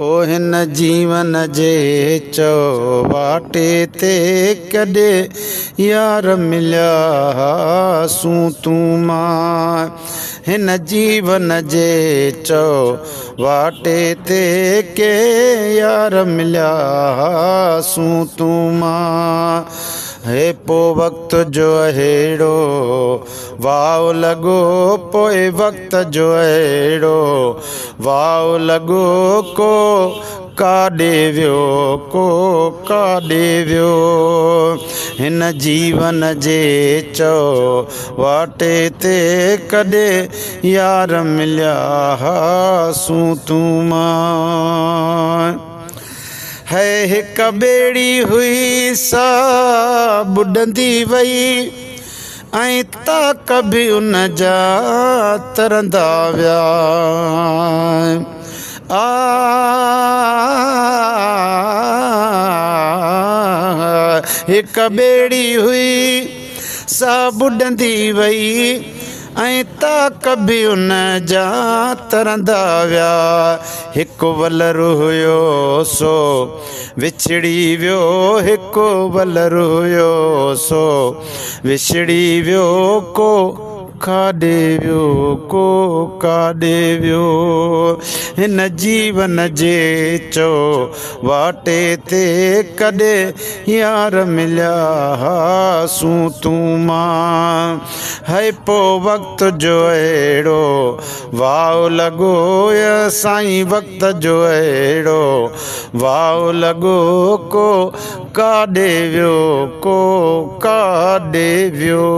ओ हिन जीवन जे चौवाटे ते कॾे यार मिलिया सूं तूं मां। हिन जीवन जे चौवाटे ते के यार मिलिया सूं तूं मां। हे पो वक्त जो अहिड़ो वाओ लॻो, पोइ वक्त जो अहिड़ो वाओ लॻो, को काॾे वियो, को काॾे वियो। हिन जीवन जे चौवाटे ते कॾे यार मिलिया सूं तूं मां। है हिक ॿेड़ी हुई सा बुॾंदी वई, ऐं ताक बि उन जा तरंदा विया। हिक ॿेड़ी हुई सा बुॾंदी वई, ऐं ताक बि उन जा तरंदा विया। हिकु वलर हुयो सो विछड़ी वियो, हिकु वलर हुयो सो विछड़ी वियो, को काॾे वियो, को काॾे वियो। हिन जीवन जे चौवाटे ते कॾे यार मिलिया सूं तूं मां। है पो वक्त जो अहिड़ो वाओ लॻो, साईं वक्त जो अहिड़ो वाओ लॻो, को काॾे वियो, को काॾे वियो।